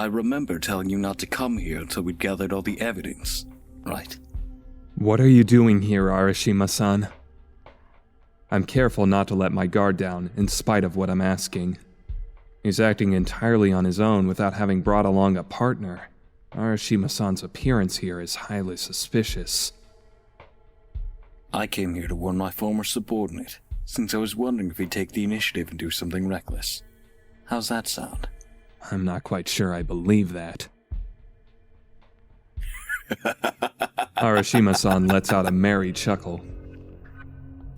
I remember telling you not to come here until we'd gathered all the evidence, right? What are you doing here, Arishima-san? I'm careful not to let my guard down, in spite of what I'm asking. He's acting entirely on his own without having brought along a partner. Arishima-san's appearance here is highly suspicious. I came here to warn my former subordinate, since I was wondering if he'd take the initiative and do something reckless. How's that sound? I'm not quite sure I believe that. Arishima-san lets out a merry chuckle.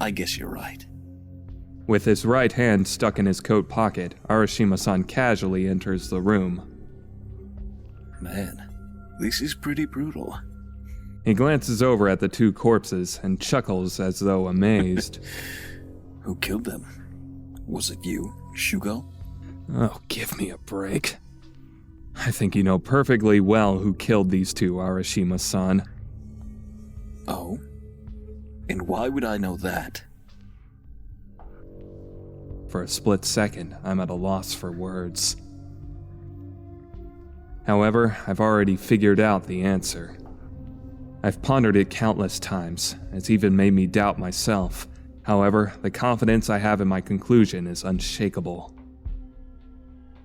I guess you're right. With his right hand stuck in his coat pocket, Arishima-san casually enters the room. Man, this is pretty brutal. He glances over at the two corpses and chuckles as though amazed. Who killed them? Was it you, Shugo? Oh, give me a break. I think you know perfectly well who killed these two, Arishima-san. Oh? And why would I know that? For a split second, I'm at a loss for words. However, I've already figured out the answer. I've pondered it countless times. It's even made me doubt myself. However, the confidence I have in my conclusion is unshakable.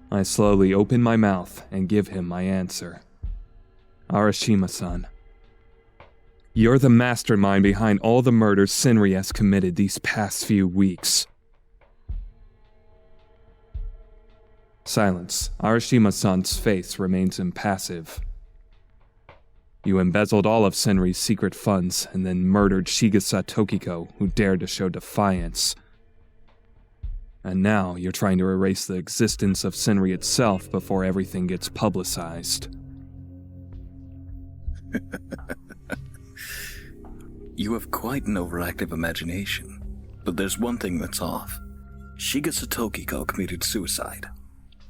I slowly open my mouth and give him my answer. Arishima-san, you're the mastermind behind all the murders Senri has committed these past few weeks. Silence. Arishima-san's face remains impassive. You embezzled all of Senri's secret funds and then murdered Shigasa Tokiko, who dared to show defiance. And now you're trying to erase the existence of Senri itself before everything gets publicized. You have quite an overactive imagination, but there's one thing that's off. Shigasa Tokiko committed suicide.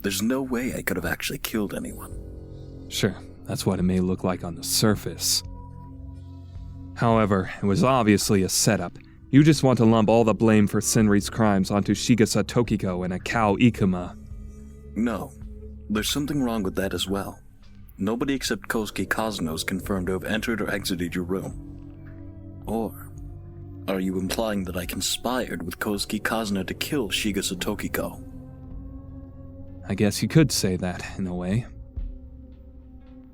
There's no way I could have actually killed anyone. Sure, that's what it may look like on the surface. However, it was obviously a setup. You just want to lump all the blame for Senri's crimes onto Shigasa Tokiko and Akao Ikuma. No, there's something wrong with that as well. Nobody except Kohzuki Kazano is confirmed to have entered or exited your room. Or are you implying that I conspired with Kohzuki Kazano to kill Shigasa Tokiko? I guess you could say that, in a way.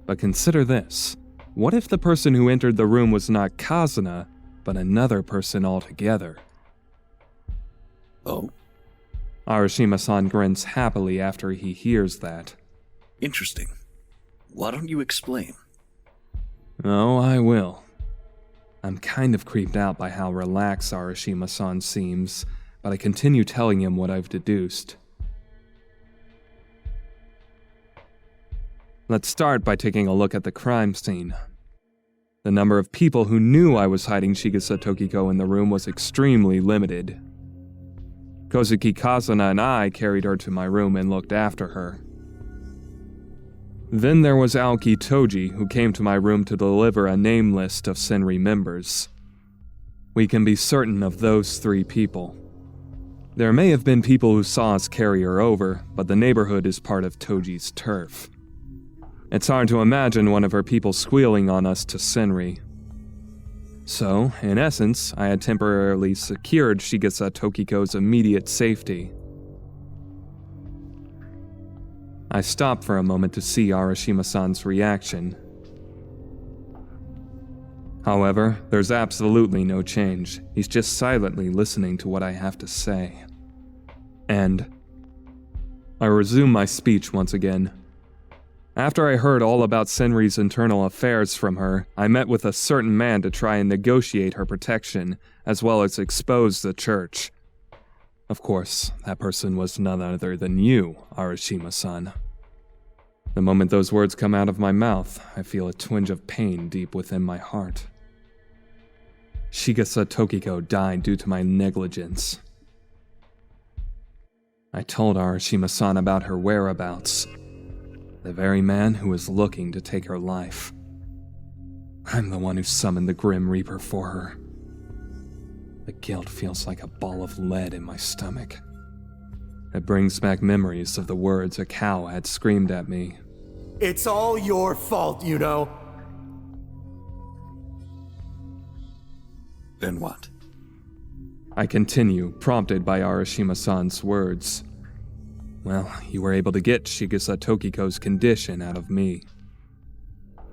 But consider this. What if the person who entered the room was not Kazuna, but another person altogether? Oh? Arishima-san grins happily after he hears that. Interesting. Why don't you explain? Oh, I will. I'm kind of creeped out by how relaxed Arishima-san seems, but I continue telling him what I've deduced. Let's start by taking a look at the crime scene. The number of people who knew I was hiding Shigasa Tokiko in the room was extremely limited. Kohzuki Kazuna and I carried her to my room and looked after her. Then there was Aoki Toji, who came to my room to deliver a name list of Senri members. We can be certain of those 3 people. There may have been people who saw us carry her over, but the neighborhood is part of Toji's turf. It's hard to imagine one of her people squealing on us to Senri. So, in essence, I had temporarily secured Shigasa Tokiko's immediate safety. I stopped for a moment to see Arishima-san's reaction. However, there's absolutely no change. He's just silently listening to what I have to say. And I resume my speech once again. After I heard all about Senri's internal affairs from her, I met with a certain man to try and negotiate her protection, as well as expose the church. Of course, that person was none other than you, Arishima-san. The moment those words come out of my mouth, I feel a twinge of pain deep within my heart. Shigasa Tokiko died due to my negligence. I told Arishima-san about her whereabouts. The very man who was looking to take her life. I'm the one who summoned the Grim Reaper for her. The guilt feels like a ball of lead in my stomach. It brings back memories of the words Akao had screamed at me. It's all your fault, you know. Then what? I continue, prompted by Arishima-san's words. Well, you were able to get Shigasa Tokiko's condition out of me.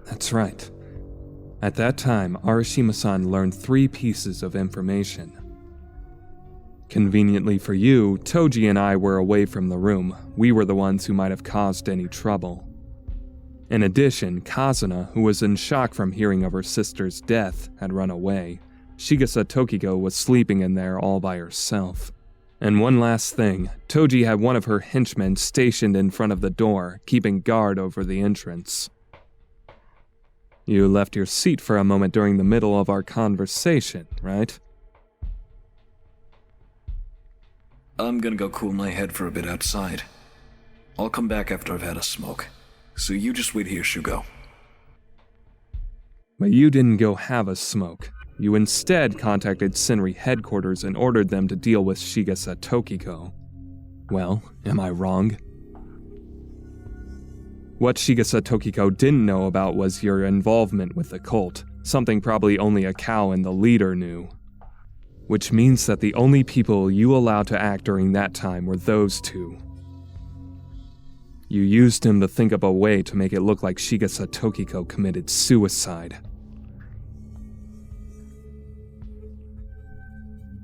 That's right. At that time, Arishima-san learned 3 pieces of information. Conveniently for you, Toji and I were away from the room. We were the ones who might have caused any trouble. In addition, Kazuna, who was in shock from hearing of her sister's death, had run away. Shigasa Tokiko was sleeping in there all by herself. And one last thing, Toji had one of her henchmen stationed in front of the door, keeping guard over the entrance. You left your seat for a moment during the middle of our conversation, right? I'm gonna go cool my head for a bit outside. I'll come back after I've had a smoke. So you just wait here, Shugo. But you didn't go have a smoke. You instead contacted Senri headquarters and ordered them to deal with Shigasa Tokiko. Well, am I wrong? What Shigasa Tokiko didn't know about was your involvement with the cult, something probably only a cow and the leader knew. Which means that the only people you allowed to act during that time were those 2. You used him to think up a way to make it look like Shigasa Tokiko committed suicide.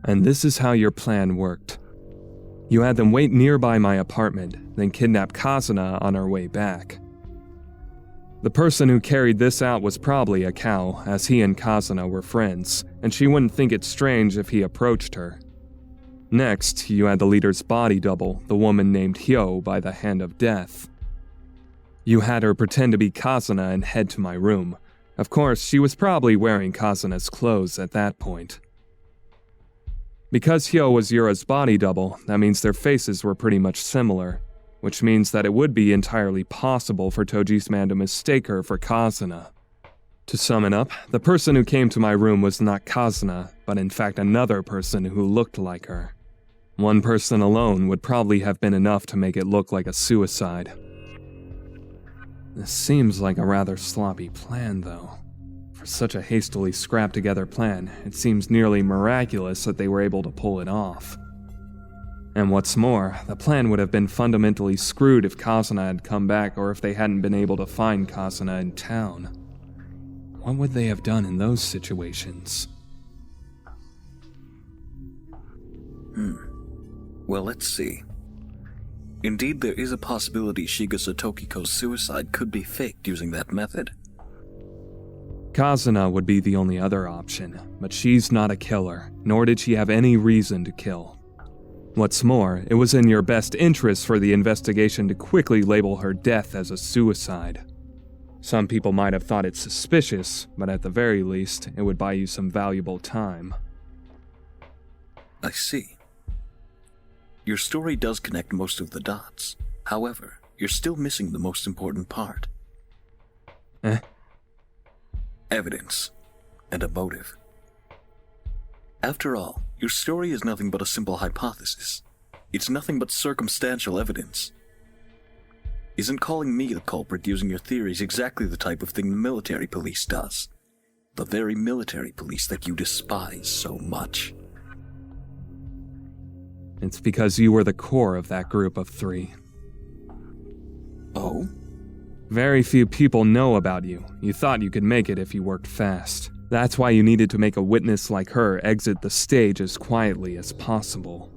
And this is how your plan worked. You had them wait nearby my apartment, then kidnap Kazuna on her way back. The person who carried this out was probably a cow, as he and Kazuna were friends, and she wouldn't think it strange if he approached her. Next, you had the leader's body double, the woman named Hyo, by the hand of death. You had her pretend to be Kazuna and head to my room. Of course, she was probably wearing Kazuna's clothes at that point. Because Hyo was Yura's body double, that means their faces were pretty much similar, which means that it would be entirely possible for Toji's man to mistake her for Kazuna. To sum it up, the person who came to my room was not Kazuna, but in fact another person who looked like her. One person alone would probably have been enough to make it look like a suicide. This seems like a rather sloppy plan, though. For such a hastily scrapped-together plan, it seems nearly miraculous that they were able to pull it off. And what's more, the plan would have been fundamentally screwed if Kazuna had come back or if they hadn't been able to find Kazuna in town. What would they have done in those situations? Well, let's see. Indeed, there is a possibility Shigasa Tokiko's suicide could be faked using that method. Kazuna would be the only other option, but she's not a killer, nor did she have any reason to kill. What's more, it was in your best interest for the investigation to quickly label her death as a suicide. Some people might have thought it suspicious, but at the very least, it would buy you some valuable time. I see. Your story does connect most of the dots. However, you're still missing the most important part. Evidence, and a motive. After all, your story is nothing but a simple hypothesis. It's nothing but circumstantial evidence. Isn't calling me the culprit using your theories exactly the type of thing the military police does? The very military police that you despise so much. It's because you were the core of that group of 3. Oh? Very few people know about you. You thought you could make it if you worked fast. That's why you needed to make a witness like her exit the stage as quietly as possible.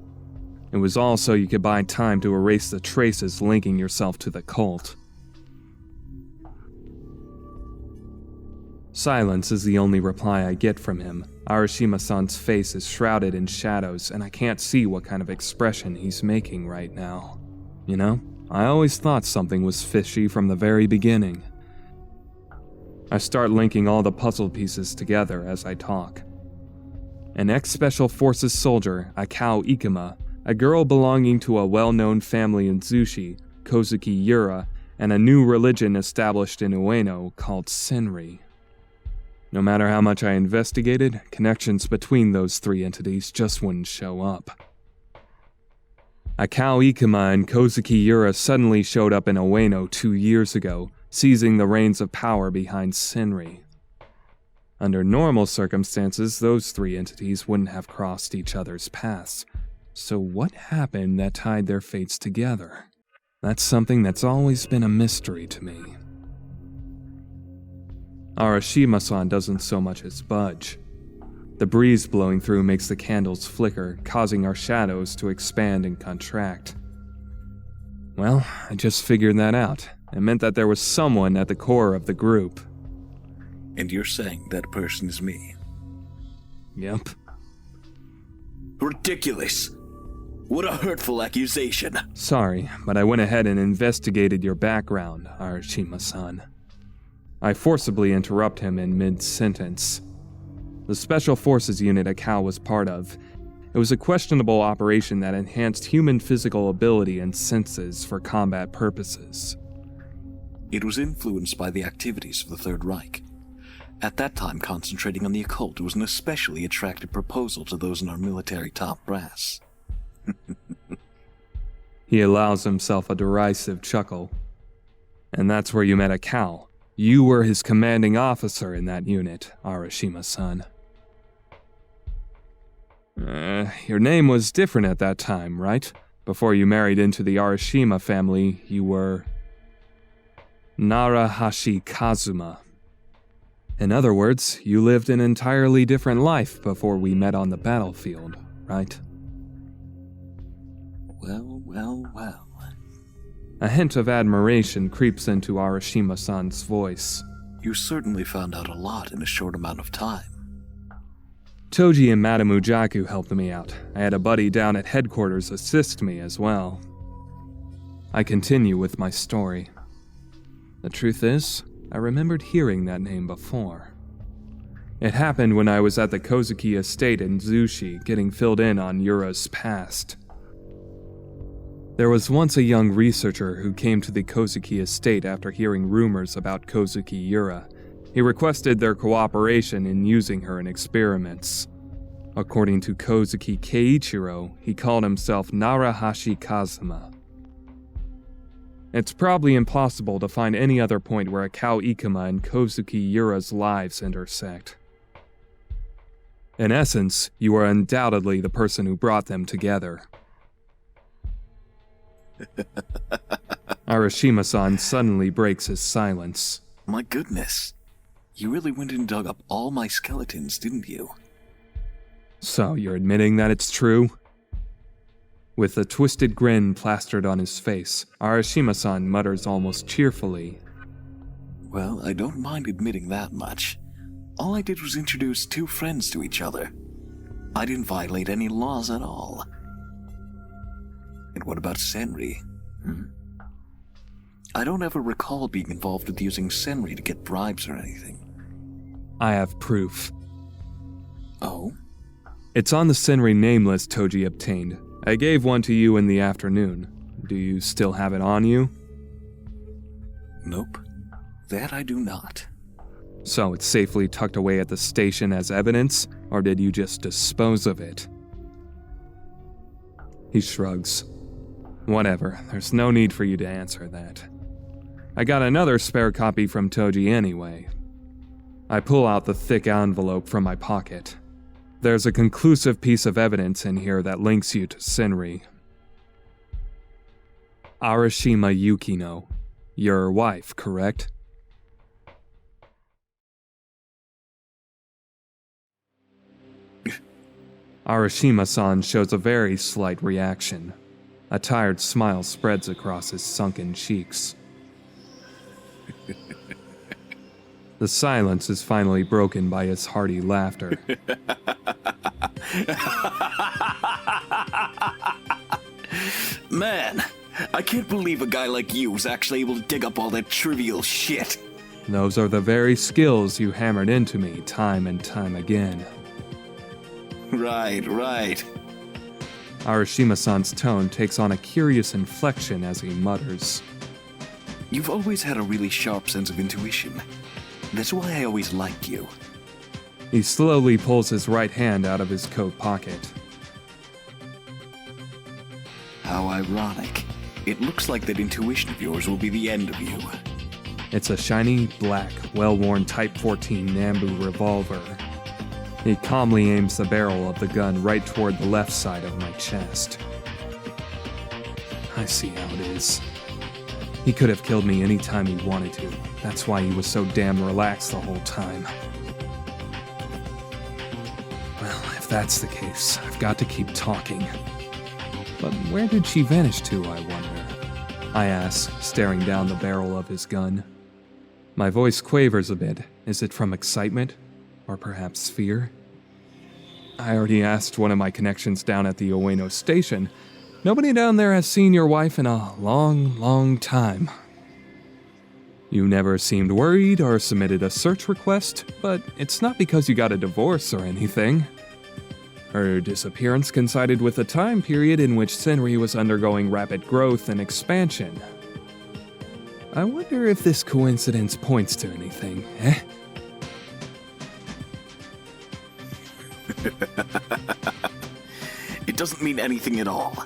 It was all so you could buy time to erase the traces linking yourself to the cult. Silence is the only reply I get from him. Arishima-san's face is shrouded in shadows, and I can't see what kind of expression he's making right now. You know, I always thought something was fishy from the very beginning. I start linking all the puzzle pieces together as I talk. An ex-Special Forces soldier, Akao Ikuma, a girl belonging to a well-known family in Zushi, Kohzuki Yura, and a new religion established in Ueno called Senri. No matter how much I investigated, connections between those 3 entities just wouldn't show up. Akao Ikuma and Kohzuki Yura suddenly showed up in Ueno 2 years ago, seizing the reins of power behind Senri. Under normal circumstances, those three entities wouldn't have crossed each other's paths. So what happened that tied their fates together? That's something that's always been a mystery to me. Arishima-san doesn't so much as budge. The breeze blowing through makes the candles flicker, causing our shadows to expand and contract. Well, I just figured that out. It meant that there was someone at the core of the group. And you're saying that person is me? Yep. Ridiculous! What a hurtful accusation! Sorry, but I went ahead and investigated your background, Arishima-san. I forcibly interrupt him in mid-sentence. The Special Forces unit Akao was part of. It was a questionable operation that enhanced human physical ability and senses for combat purposes. It was influenced by the activities of the Third Reich. At that time, concentrating on the occult was an especially attractive proposal to those in our military top brass. He allows himself a derisive chuckle. And that's where you met Akao. You were his commanding officer in that unit, Arishima-san. Your name was different at that time, right? Before you married into the Arishima family, you were Narahashi Kazuma. In other words, you lived an entirely different life before we met on the battlefield, right? Well. A hint of admiration creeps into Arishima-san's voice. You certainly found out a lot in a short amount of time. Toji and Madame Ujaku helped me out. I had a buddy down at headquarters assist me as well. I continue with my story. The truth is, I remembered hearing that name before. It happened when I was at the Kohzuki estate in Zushi, getting filled in on Yura's past. There was once a young researcher who came to the Kohzuki estate after hearing rumors about Kohzuki Yura. He requested their cooperation in using her in experiments. According to Kohzuki Keiichiro, he called himself Narahashi Kazuma. It's probably impossible to find any other point where Akao Ikuma and Kohzuki Yura's lives intersect. In essence, you are undoubtedly the person who brought them together. Arishima-san suddenly breaks his silence. My goodness. You really went and dug up all my skeletons, didn't you? So, you're admitting that it's true? With a twisted grin plastered on his face, Arishima-san mutters almost cheerfully. Well, I don't mind admitting that much. All I did was introduce two friends to each other. I didn't violate any laws at all. And what about Senri? I don't ever recall being involved with using Senri to get bribes or anything. I have proof. Oh? It's on the Senri name list Toji obtained. I gave one to you in the afternoon. Do you still have it on you? Nope. That I do not. So it's safely tucked away at the station as evidence, or did you just dispose of it? He shrugs. Whatever, there's no need for you to answer that. I got another spare copy from Toji anyway. I pull out the thick envelope from my pocket. There's a conclusive piece of evidence in here that links you to Senri. Arishima Yukino. Your wife, correct? Arishima-san shows a very slight reaction. A tired smile spreads across his sunken cheeks. The silence is finally broken by his hearty laughter. Man, I can't believe a guy like you was actually able to dig up all that trivial shit. Those are the very skills you hammered into me time and time again. Right. Arishima-san's tone takes on a curious inflection as he mutters. You've always had a really sharp sense of intuition. That's why I always liked you. He slowly pulls his right hand out of his coat pocket. How ironic. It looks like that intuition of yours will be the end of you. It's a shiny, black, well-worn Type 14 Nambu revolver. He calmly aims the barrel of the gun right toward the left side of my chest. I see how it is. He could have killed me any time he wanted to. That's why he was so damn relaxed the whole time. Well, if that's the case, I've got to keep talking. But where did she vanish to, I wonder? I ask, staring down the barrel of his gun. My voice quavers a bit. Is it from excitement? Or perhaps fear? I already asked one of my connections down at the Ueno station. Nobody down there has seen your wife in a long, long time. You never seemed worried or submitted a search request, but it's not because you got a divorce or anything. Her disappearance coincided with a time period in which Senri was undergoing rapid growth and expansion. I wonder if this coincidence points to anything, eh? It doesn't mean anything at all.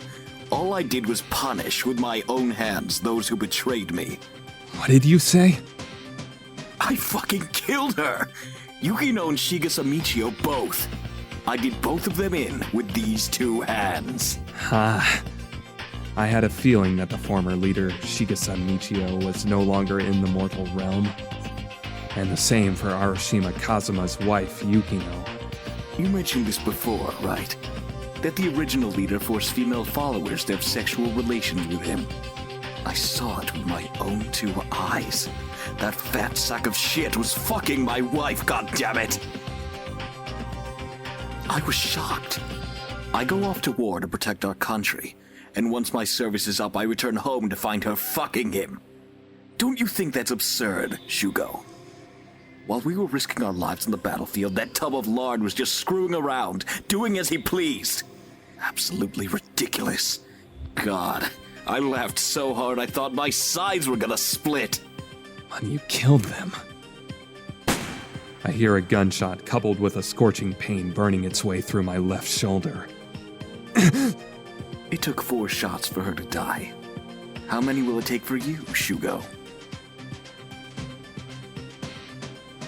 All I did was punish with my own hands those who betrayed me. What did you say? I fucking killed her! Yukino and Shigasa Michio both. I did both of them in with these two hands. Ah. I had a feeling that the former leader, Shigasa Michio, was no longer in the mortal realm. And the same for Arishima Kazuma's wife, Yukino. You mentioned this before, right? That the original leader forced female followers to have sexual relations with him. I saw it with my own two eyes. That fat sack of shit was fucking my wife, goddammit! I was shocked. I go off to war to protect our country, and once my service is up, I return home to find her fucking him. Don't you think that's absurd, Shugo? While we were risking our lives on the battlefield, that tub of lard was just screwing around, doing as he pleased. Absolutely ridiculous. God, I laughed so hard I thought my sides were gonna split. But you killed them. I hear a gunshot coupled with a scorching pain burning its way through my left shoulder. It took 4 shots for her to die. How many will it take for you, Shugo?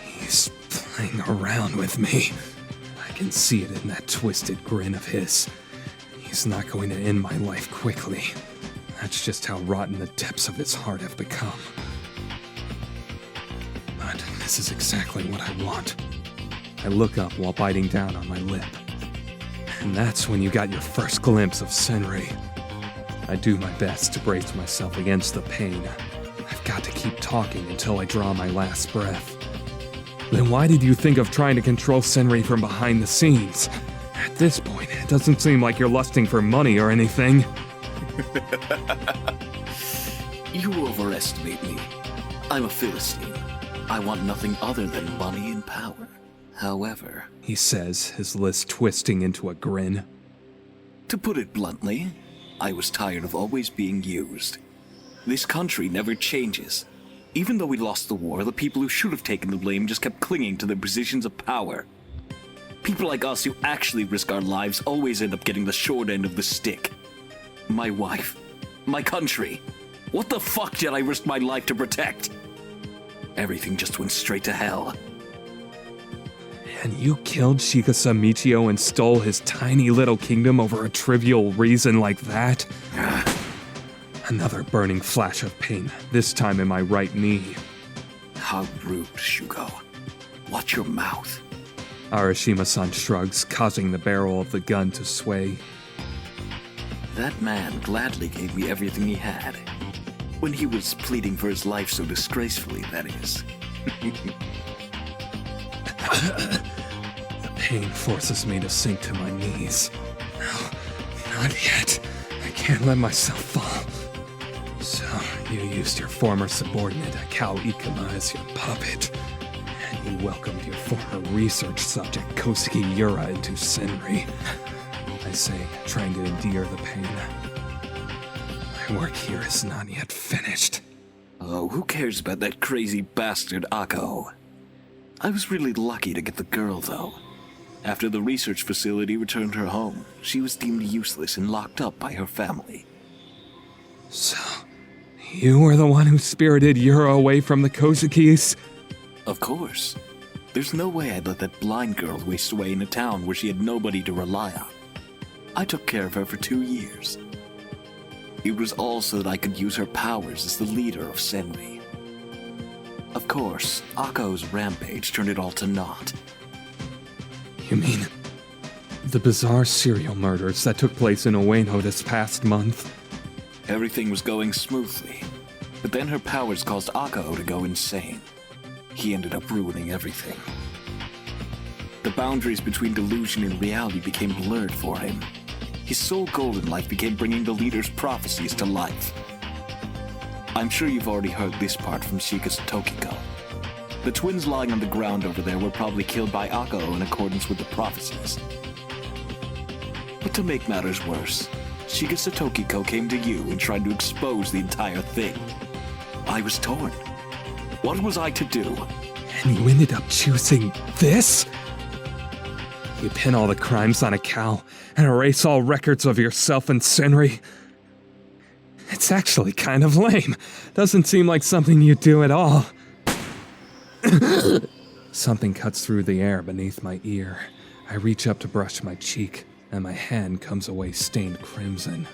He's playing around with me. I can see it in that twisted grin of his. He's not going to end my life quickly. That's just how rotten the depths of his heart have become. But this is exactly what I want. I look up while biting down on my lip. And that's when you got your first glimpse of Senri. I do my best to brace myself against the pain. I've got to keep talking until I draw my last breath. Then why did you think of trying to control Senri from behind the scenes? At this point, it doesn't seem like you're lusting for money or anything. You overestimate me. I'm a Philistine. I want nothing other than money and power. However, he says, his lips twisting into a grin. To put it bluntly, I was tired of always being used. This country never changes. Even though we lost the war, the people who should have taken the blame just kept clinging to their positions of power. People like us who actually risk our lives always end up getting the short end of the stick. My wife. My country. What the fuck did I risk my life to protect? Everything just went straight to hell. And you killed Shigasa Michio and stole his tiny little kingdom over a trivial reason like that? Another burning flash of pain, this time in my right knee. How rude, Shugo. Watch your mouth. Arishima-san shrugs, causing the barrel of the gun to sway. That man gladly gave me everything he had. When he was pleading for his life so disgracefully, that is. The pain forces me to sink to my knees. No, not yet. I can't let myself fall. So, you used your former subordinate, Akao Ikuma, as your puppet. And you welcomed your former research subject, Kohzuki Yura, into Senri. I say, trying to endure the pain. My work here is not yet finished. Oh, who cares about that crazy bastard Akko? I was really lucky to get the girl, though. After the research facility returned her home, she was deemed useless and locked up by her family. So, You were the one who spirited Yura away from the Kozukis? Of course. There's no way I'd let that blind girl waste away in a town where she had nobody to rely on. I took care of her for 2 years. It was all so that I could use her powers as the leader of Senri. Of course, Akko's rampage turned it all to naught. You mean the bizarre serial murders that took place in Ueno this past month? Everything was going smoothly, but then her powers caused Akko to go insane. He ended up ruining everything. The boundaries between delusion and reality became blurred for him. His sole goal in life became bringing the leader's prophecies to life. I'm sure you've already heard this part from Shika's Tokiko. The twins lying on the ground over there were probably killed by Akko in accordance with the prophecies. But to make matters worse, Shika Tokiko came to you and tried to expose the entire thing. I was torn. What was I to do? And you ended up choosing this? You pin all the crimes on a cow and erase all records of yourself and Senri? It's actually kind of lame. Doesn't seem like something you do at all. Something cuts through the air beneath my ear. I reach up to brush my cheek, and my hand comes away stained crimson.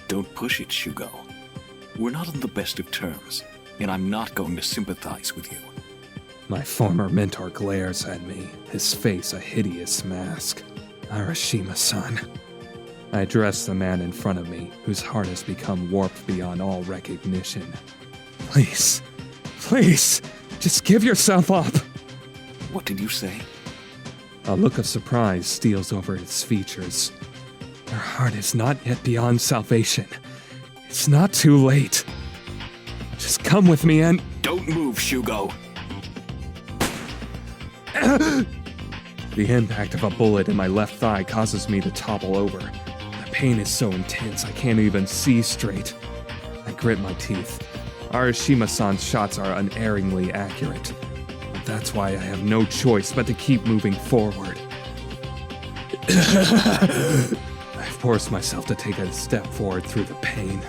Don't push it, Shugo. We're not on the best of terms, and I'm not going to sympathize with you. My former mentor glares at me, his face a hideous mask. Arishima-san. I address the man in front of me, whose heart has become warped beyond all recognition. Please, just give yourself up! What did you say? A look of surprise steals over his features. Your heart is not yet beyond salvation. It's not too late. Just come with me and... Don't move, Shugo! The impact of a bullet in my left thigh causes me to topple over. The pain is so intense I can't even see straight. I grit my teeth. Arishima-san's shots are unerringly accurate. But that's why I have no choice but to keep moving forward. I force myself to take a step forward through the pain.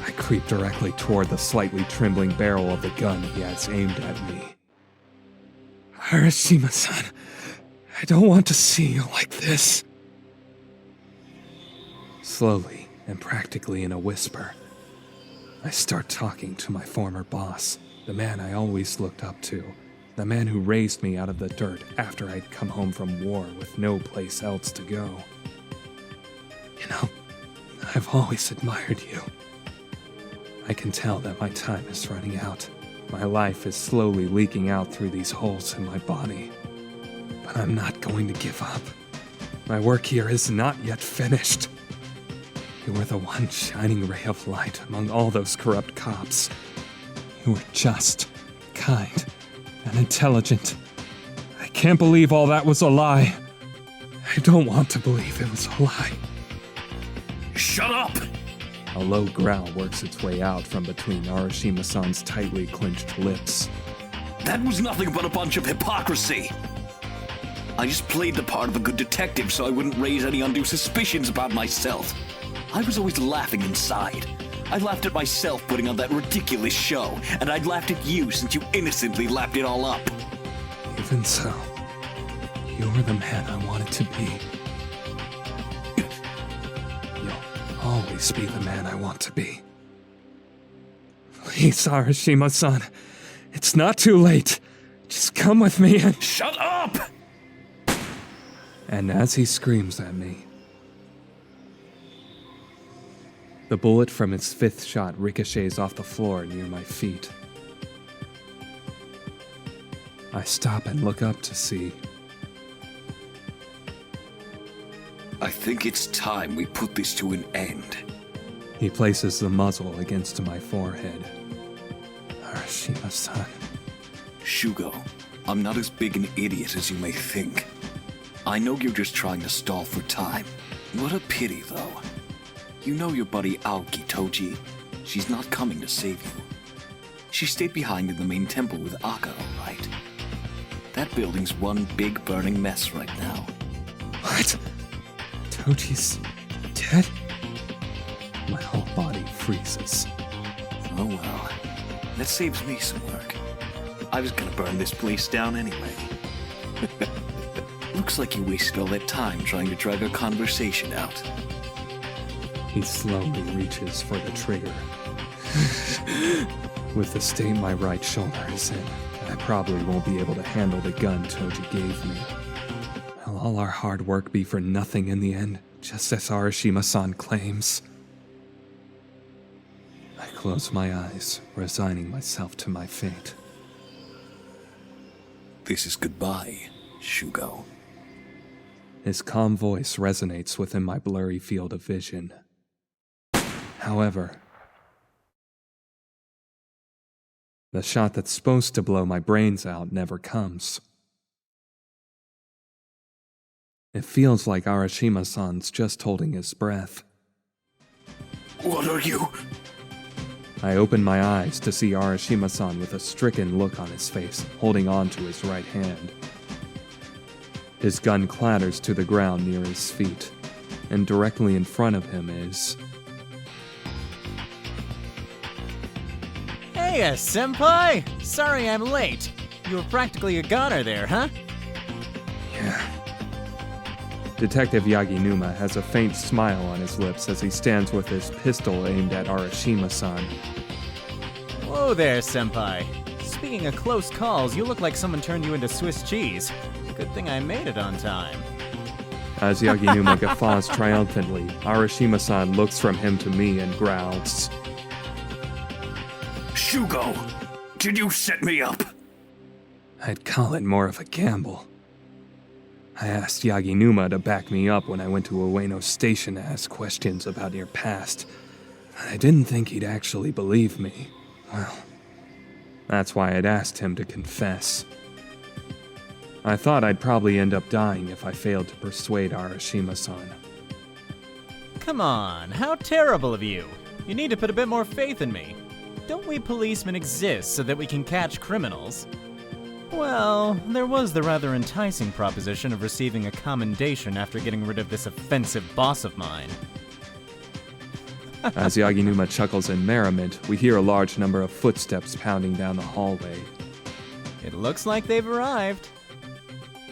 I creep directly toward the slightly trembling barrel of the gun he has aimed at me. Arishima-san, I don't want to see you like this. Slowly and practically in a whisper, I start talking to my former boss, the man I always looked up to, the man who raised me out of the dirt after I'd come home from war with no place else to go. You know, I've always admired you. I can tell that my time is running out. My life is slowly leaking out through these holes in my body. But I'm not going to give up. My work here is not yet finished. You were the one shining ray of light among all those corrupt cops. You were just, kind, and intelligent. I can't believe all that was a lie. I don't want to believe it was a lie. Shut up! A low growl works its way out from between Arishima-san's tightly clenched lips. That was nothing but a bunch of hypocrisy! I just played the part of a good detective so I wouldn't raise any undue suspicions about myself. I was always laughing inside. I laughed at myself putting on that ridiculous show, and I'd laughed at you since you innocently lapped it all up. Even so, you were the man I wanted to be. You'll always be the man I want to be. Please, Arishima-san, it's not too late. Just come with me and... Shut up! And as he screams at me, the bullet from its fifth shot ricochets off the floor near my feet. I stop and look up to see. I think it's time we put this to an end. He places the muzzle against my forehead. Arishima-san. Shugo, I'm not as big an idiot as you may think. I know you're just trying to stall for time. What a pity, though. You know your buddy Aoki Toji. She's not coming to save you. She stayed behind in the main temple with Akko, right? That building's one big burning mess right now. What? Toji's dead? My whole body freezes. Oh well. That saves me some work. I was gonna burn this place down anyway. Looks like you wasted all that time trying to drag a conversation out. He slowly reaches for the trigger. With the state my right shoulder is in, I probably won't be able to handle the gun Toji gave me. Will all our hard work be for nothing in the end, just as Arishima-san claims? I close my eyes, resigning myself to my fate. This is goodbye, Shugo. His calm voice resonates within my blurry field of vision. However, the shot that's supposed to blow my brains out never comes. It feels like Arishima-san's just holding his breath. What are you? I open my eyes to see Arishima-san with a stricken look on his face, holding on to his right hand. His gun clatters to the ground near his feet, and directly in front of him is... Hey, senpai! Sorry I'm late. You were practically a goner there, huh? Yeah. Detective Yaginuma has a faint smile on his lips as he stands with his pistol aimed at Arishima-san. Whoa there, senpai. Speaking of close calls, you look like someone turned you into Swiss cheese. Good thing I made it on time. As Yaginuma guffaws triumphantly, Arishima-san looks from him to me and growls. Shugo! Did you set me up? I'd call it more of a gamble. I asked Yaginuma to back me up when I went to Ueno Station to ask questions about your past. I didn't think he'd actually believe me. Well, that's why I'd asked him to confess. I thought I'd probably end up dying if I failed to persuade Arishima-san. Come on, how terrible of you. You need to put a bit more faith in me. Don't we policemen exist so that we can catch criminals? Well, there was the rather enticing proposition of receiving a commendation after getting rid of this offensive boss of mine. As Yaginuma chuckles in merriment, we hear a large number of footsteps pounding down the hallway. It looks like they've arrived.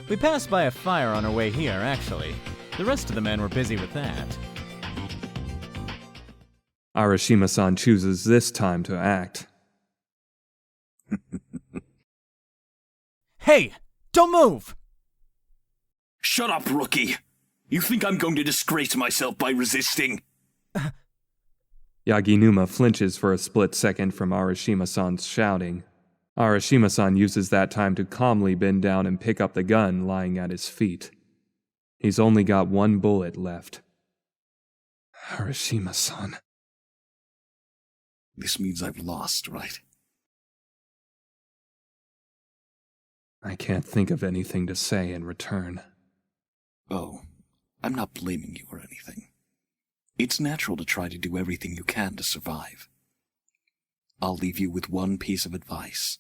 We passed by a fire on our way here, actually. The rest of the men were busy with that. Arishima-san chooses this time to act. Hey! Don't move! Shut up, rookie! You think I'm going to disgrace myself by resisting? Yaginuma flinches for a split second from Arishima-san's shouting. Arishima-san uses that time to calmly bend down and pick up the gun lying at his feet. He's only got one bullet left. Arishima-san. This means I've lost, right? I can't think of anything to say in return. Oh, I'm not blaming you or anything. It's natural to try to do everything you can to survive. I'll leave you with one piece of advice.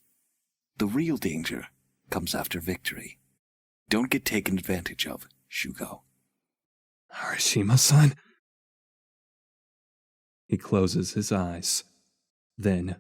The real danger comes after victory. Don't get taken advantage of, Shugo. Arishima-san? He closes his eyes. Then...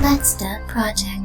Let's Start Project.